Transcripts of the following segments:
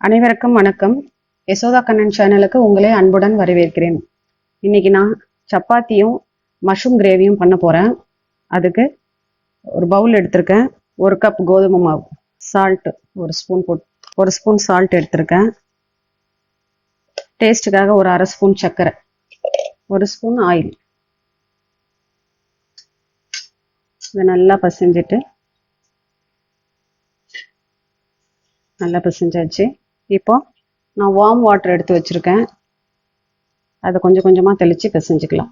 அனைவருக்கும் வணக்கம். யசோதா கண்ணன் சேனலுக்கு உங்களை அன்புடன் வரவேற்கிறேன். இன்னைக்கு நான் சப்பாத்தியும் மஷ்ரூம் கிரேவியும் பண்ண போறேன். அதுக்கு ஒரு பவுல் எடுத்திருக்கேன். 1 கப் கோதுமை மாவு, சால்ட் ஒரு ஸ்பூன் சால்ட் எடுத்திருக்கேன். டேஸ்ட்டுக்காக ஒரு 1/2 ஸ்பூன் சர்க்கரை, 1 ஸ்பூன் ஆயில். இதை நல்லா பிசைஞ்சாச்சு. இப்போ நான் வார்ம் வாட்டர் எடுத்து வச்சிருக்கேன். அதை கொஞ்சம் கொஞ்சமா தெளிச்சு பிசைஞ்சுக்கலாம்.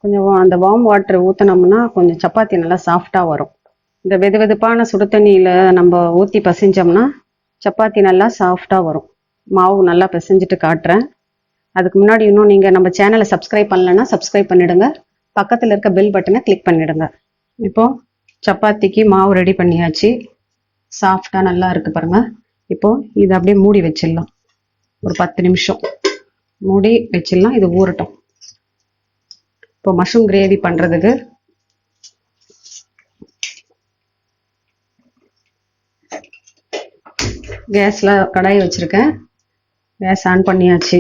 கொஞ்சம் அந்த வார்ம் வாட்டர் ஊற்றினோம்னா கொஞ்சம் சப்பாத்தி நல்லா சாஃப்டாக வரும். இந்த வெது வெதுப்பான சுடு தண்ணியில் நம்ம ஊற்றி பிசைஞ்சோம்னா சப்பாத்தி நல்லா சாஃப்டாக வரும். மாவு நல்லா பிசைஞ்சிட்டு காட்டுறேன். அதுக்கு முன்னாடி இன்னும் நீங்கள் நம்ம சேனலை சப்ஸ்கிரைப் பண்ணலைன்னா சப்ஸ்கிரைப் பண்ணிவிடுங்க. பக்கத்தில் இருக்க பெல் பட்டனை கிளிக் பண்ணிவிடுங்க. இப்போது சப்பாத்திக்கு மாவு ரெடி பண்ணியாச்சு. சாஃப்டாக நல்லா இருக்குது பாருங்கள். இப்போது இதை அப்படியே மூடி வச்சிடலாம். ஒரு 10 நிமிஷம் மூடி வச்சிடலாம். இது ஊறட்டும். இப்போ மஷ்ரூம் கிரேவி பண்ணுறதுக்கு கேஸில் கடாய் வச்சுருக்கேன். கேஸ் ஆன் பண்ணியாச்சு.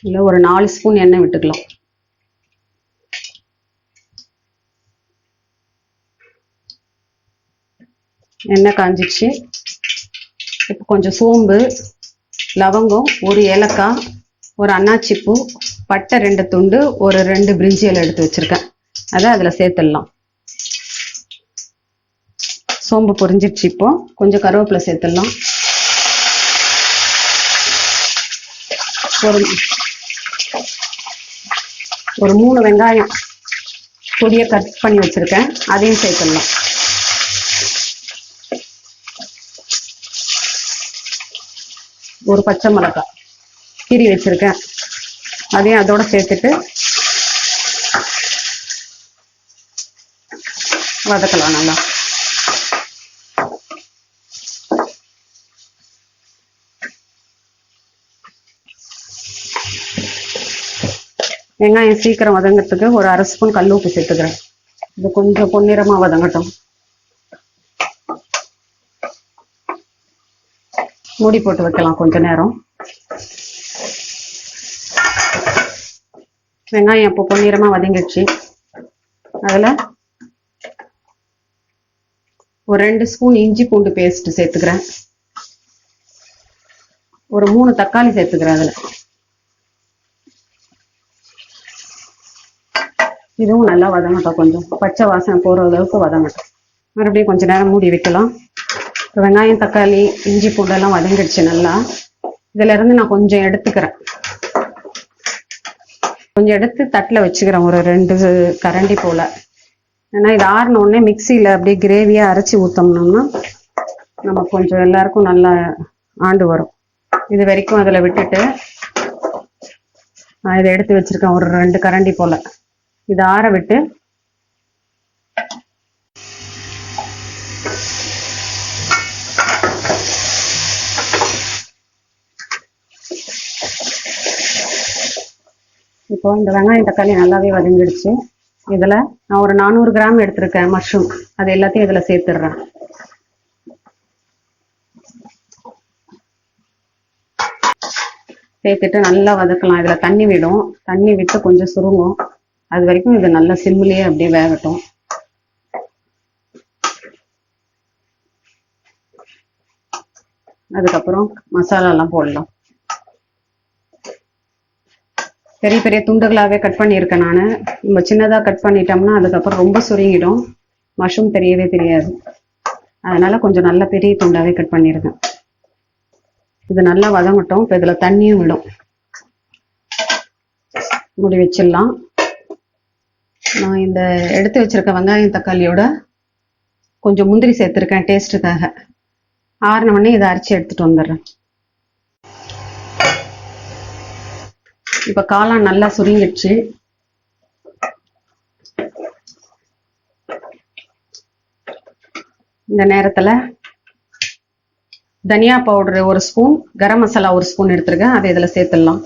இல்லை ஒரு 4 ஸ்பூன் எண்ணெய் விட்டுக்கலாம். எண்ணெய் காஞ்சிச்சு. இப்போ கொஞ்சம் சோம்பு, லவங்கம், 1 ஏலக்காய், ஒரு அன்னாச்சிப்பூ, பட்டை 2 துண்டு, ஒரு 2 பிரிஞ்சி இலை எடுத்து வச்சுருக்கேன். அதை அதில் சேர்த்துடலாம். சோம்பு பொரிஞ்சிடுச்சு. இப்போ கொஞ்சம் கருவேப்பிலை சேர்த்துடலாம். ஒரு 3 வெங்காயம் பொடியை கட் பண்ணி வச்சுருக்கேன். அதையும் சேர்த்துடலாம். ஒரு பச்சை மிளகாய் கீரி வச்சிருக்கேன். அதையும் அதோட சேர்த்துட்டு வதக்கலாம் நல்லா. வெங்காயம் சீக்கிரம் வதங்கிறதுக்கு ஒரு 1/2 ஸ்பூன் கல் உப்பு சேர்த்துக்கிறேன். இது கொஞ்சம் பொன்னிறமாக வதங்கட்டும். மூடி போட்டு வைக்கலாம் கொஞ்ச நேரம். வெங்காயம் இப்போ பொன்னிறமாக வதங்கிடுச்சு. அதில் ஒரு 2 ஸ்பூன் இஞ்சி பூண்டு பேஸ்ட் சேர்த்துக்கிறேன். ஒரு 3 தக்காளி சேர்த்துக்கிறேன். அதில் இதுவும் நல்லா வதங்கட்டும். கொஞ்சம் பச்சை வாசனை போகிற அளவுக்கு வதங்கட்டும். மறுபடியும் கொஞ்சம் நேரம் மூடி வைக்கலாம். வெங்காயம், தக்காளி, இஞ்சி பூண்டெல்லாம் வதங்கிடுச்சு நல்லா. இதுல இருந்து நான் கொஞ்சம் எடுத்துக்கிறேன். கொஞ்சம் எடுத்து தட்டில் வச்சுக்கிறேன். ஒரு 2 கரண்டி போல. ஏன்னா இது ஆறின உடனே மிக்சியில் அப்படியே கிரேவியாக அரைச்சி ஊற்றோம்னோம்னா நம்ம கொஞ்சம் எல்லாருக்கும் நல்லா ஆண்டு வரும். இது வரைக்கும் அதில் விட்டுட்டு நான் இதை எடுத்து வச்சிருக்கேன். ஒரு 2 கரண்டி போல. இதை ஆற விட்டு இப்போ இந்த வெங்காயம் தக்காளி நல்லாவே வதங்கிடுச்சு. இதில் நான் ஒரு 400 கிராம் எடுத்திருக்கேன் மஷ்ரூம். அது எல்லாத்தையும் இதில் சேர்த்துடுறேன். சேர்த்துட்டு நல்லா வதக்கலாம். இதில் தண்ணி விடும். தண்ணி விட்டு கொஞ்சம் சுருங்கும். அது வரைக்கும் இது நல்லா சிம்மிலேயே அப்படியே வேகட்டும். அதுக்கப்புறம் மசாலாலாம் போடலாம். பெரிய பெரிய துண்டுகளாகவே கட் பண்ணியிருக்கேன் நான். நம்ம சின்னதாக கட் பண்ணிட்டோம்னா அதுக்கப்புறம் ரொம்ப சுருங்கிடும். மஷ்ரூம் தெரியவே தெரியாது. அதனால் கொஞ்சம் நல்ல பெரிய துண்டாகவே கட் பண்ணியிருக்கேன். இது நல்லா வதங்கட்டும். இப்போ இதில் தண்ணியும் விடும். மூடி வச்சிடலாம். நான் இந்த எடுத்து வச்சிருக்க வெங்காயம் தக்காளியோட கொஞ்சம் முந்திரி சேர்த்துருக்கேன் டேஸ்ட்டுக்காக. ஆறின உடனே இதை அரைச்சி எடுத்துகிட்டு வந்துடுறேன். இப்போ காளான் நல்லா சுருங்கிடுச்சு. இந்த நேரத்தில் தனியா powder 1 spoon, garam masala 1 spoon எடுத்துருக்கேன். அதை இதில் சேர்த்துடலாம்.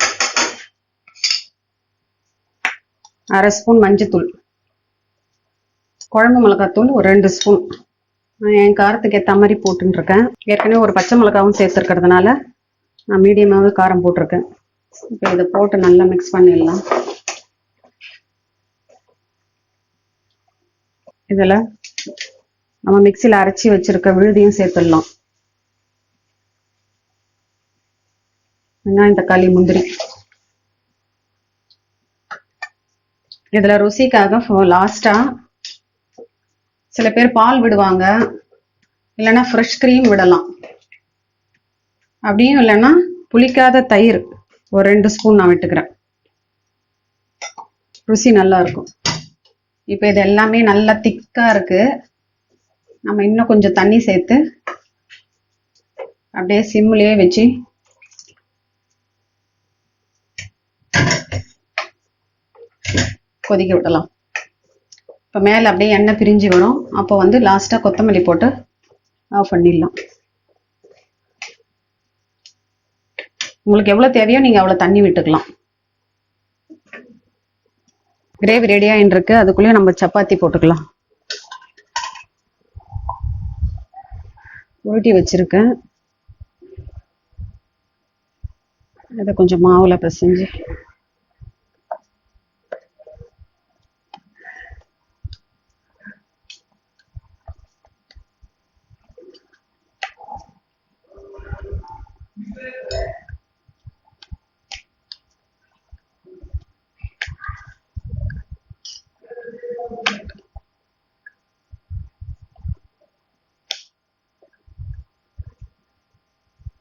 1/2 ஸ்பூன் மஞ்சத்தூள், குழம்பு மிளகாத்தூள் ஒரு 2 ஸ்பூன். நான் என் காரத்துக்கு ஏற்ற மாதிரி போட்டுருக்கேன். ஏற்கனவே ஒரு பச்சை மிளகாவும் சேர்த்துருக்கிறதுனால நான் மீடியமாகவே காரம் போட்டிருக்கேன். இப்போ இதை போட்டு நல்லா மிக்ஸ் பண்ணிடலாம். இதில் நம்ம மிக்சியில் அரைச்சி வச்சிருக்க விழுதியும் சேர்த்துடலாம். வெங்காயம், தக்காளி, முந்திரி. இதில் ருசிக்காக லாஸ்டா சில பேர் பால் விடுவாங்க, இல்லைன்னா ஃப்ரெஷ் க்ரீம் விடலாம். அப்படியும் இல்லைன்னா புளிக்காத தயிர் ஒரு 2 ஸ்பூன் நான் விட்டுக்கிறேன். ருசி நல்லா இருக்கும். இப்போ இது எல்லாமே நல்லா திக்கா இருக்கு. நம்ம இன்னும் கொஞ்சம் தண்ணி சேர்த்து அப்படியே சிம்லேயே வச்சு கொதிக்க விடலாம். இப்போ மேலே அப்படியே எண்ணெய் பிரிஞ்சு வரும். அப்போ வந்து லாஸ்ட்டாக கொத்தமல்லி போட்டு ஆஃப் பண்ணிடலாம். உங்களுக்கு எவ்வளோ தேவையோ நீங்கள் அவ்வளோ தண்ணி விட்டுக்கலாம். கிரேவி ரெடி ஆகிட்டு இருக்கு. அதுக்குள்ளேயே நம்ம சப்பாத்தி போட்டுக்கலாம். உருட்டி வச்சிருக்கேன். அதை கொஞ்சம் மாவுல பிசைஞ்சு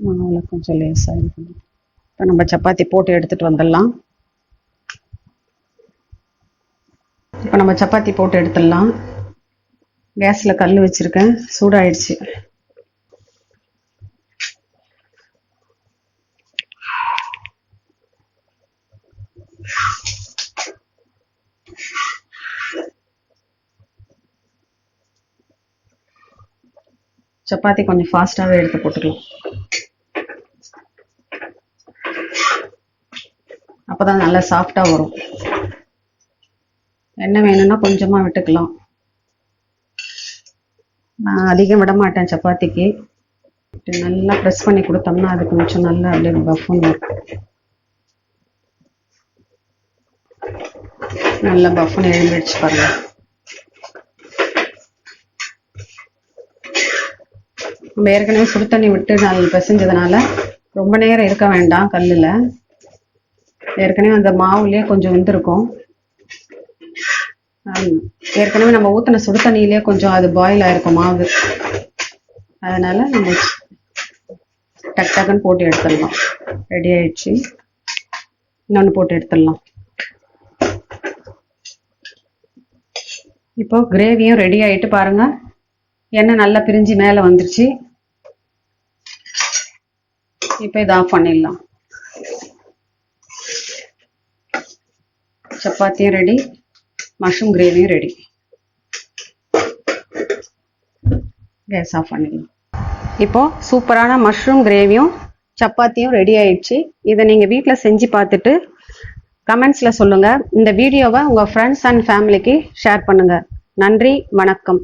மாவுல கொஞ்சம் லேசாக இது பண்ணி இப்போ நம்ம சப்பாத்தி போட்டு எடுத்துட்டு வந்துடலாம். இப்போ நம்ம சப்பாத்தி போட்டு எடுத்துடலாம். கேஸில் கல் வச்சுருக்கேன், சூடாயிடுச்சு. சப்பாத்தி கொஞ்சம் ஃபாஸ்ட்டாகவே எடுத்து போட்டுக்கலாம். அப்போ தான் நல்லா சாஃப்டாக வரும். எண்ணெய் வேணும்னா கொஞ்சமாக விட்டுக்கலாம். நான் அதிகம் விட மாட்டேன் சப்பாத்திக்கு. நல்லா ப்ரெஸ் பண்ணி கொடுத்தோம்னா அது கொஞ்சம் நல்லா அப்படியே பஃப்னு இருக்கும். நல்லா பஃப்னு எழுந்திடுச்சு பாருங்க. நம்ம ஏற்கனவே சுடு தண்ணி விட்டு நல்லா பிசைஞ்சதுனால ரொம்ப நேரம் இருக்க வேண்டாம் கல்லில். ஏற்கனவே அந்த மாவுலேயே கொஞ்சம் வெந்திருக்கும். ஏற்கனவே நம்ம ஊற்றின சுடு தண்ணியிலே கொஞ்சம் அது பாயில் ஆயிருக்கும் மாவு. அதனால நம்ம டக் டக்குன்னு போட்டு எடுத்துடலாம். ரெடி ஆயிடுச்சு. இன்னொன்று போட்டு எடுத்துடலாம். இப்போ கிரேவியும் ரெடி ஆயிட்டு பாருங்க, எண்ணெய் நல்லா பிரிஞ்சு மேலே வந்துருச்சு. இப்போ இதை ஆஃப் பண்ணிடலாம். சப்பாத்தியும் ரெடி, மஷ்ரூம் கிரேவியும் ரெடி. கேஸ் ஆஃப் பண்ணிடலாம். இப்போ சூப்பரான மஷ்ரூம் கிரேவியும் சப்பாத்தியும் ரெடி ஆயிடுச்சு. இதை நீங்கள் வீட்டில் செஞ்சு பார்த்துட்டு கமெண்ட்ஸில் சொல்லுங்கள். இந்த வீடியோவை உங்கள் ஃப்ரெண்ட்ஸ் அண்ட் ஃபேமிலிக்கு ஷேர் பண்ணுங்கள். நன்றி, வணக்கம்.